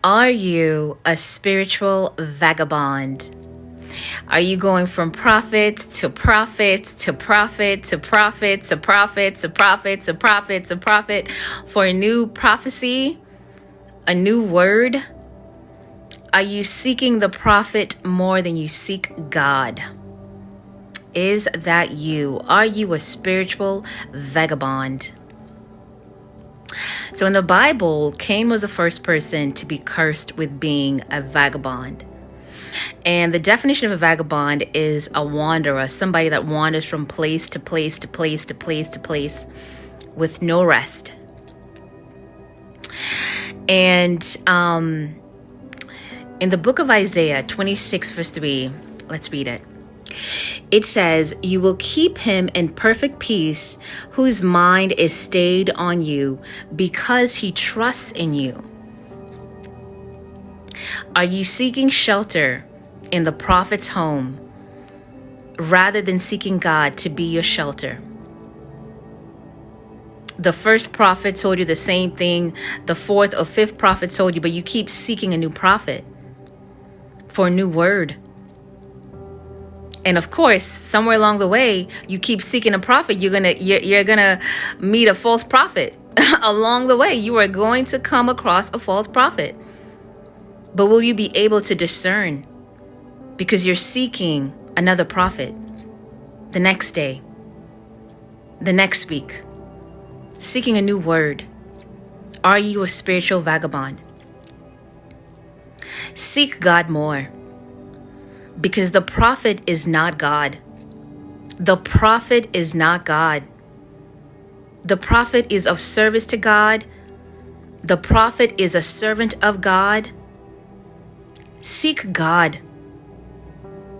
Are you a spiritual vagabond? Are you going from prophet to prophet to prophet to prophet to prophet to prophet to prophet to prophet for a new prophecy, a new word? Are you seeking the prophet more than you seek God? Is that you? Are you a spiritual vagabond? So in the Bible, Cain was the first person to be cursed with being a vagabond. And the definition of a vagabond is a wanderer, somebody that wanders from place to place to place to place to place with no rest. And in the book of Isaiah 26 verse 3, let's read it. It says, "You will keep him in perfect peace, whose mind is stayed on you, because he trusts in you." Are you seeking shelter in the prophet's home rather than seeking God to be your shelter? The first prophet told you the same thing. The fourth or fifth prophet told you, but you keep seeking a new prophet for a new word. And of course, somewhere along the way, you keep seeking a prophet. You're gonna meet a false prophet. Along the way, you are going to come across a false prophet. But will you be able to discern? Because you're seeking another prophet the next day, the next week, seeking a new word. Are you a spiritual vagabond? Seek God more. Because the prophet is not God. The prophet is not God. The prophet is of service to God. The prophet is a servant of God. Seek God.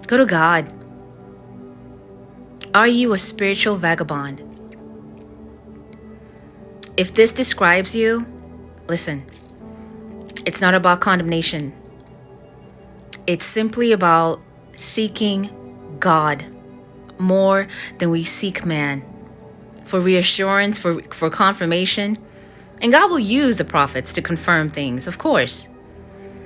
Go to God. Are you a spiritual vagabond? If this describes you, listen, it's not about condemnation. It's simply about seeking God more than we seek man, for reassurance, for confirmation. And God will use the prophets to confirm things, of course.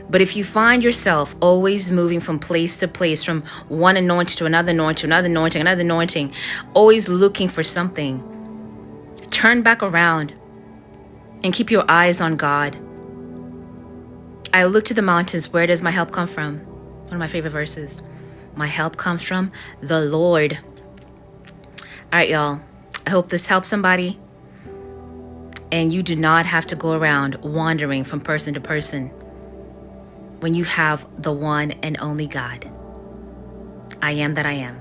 But if you find yourself always moving from place to place, from one anointing to another anointing, another anointing, another anointing, always looking for something, turn back around and keep your eyes on God. I look to the mountains. Where does my help come from? One of my favorite verses. My help comes from the Lord. All right, y'all. I hope this helps somebody. And you do not have to go around wandering from person to person when you have the one and only God. I am that I am.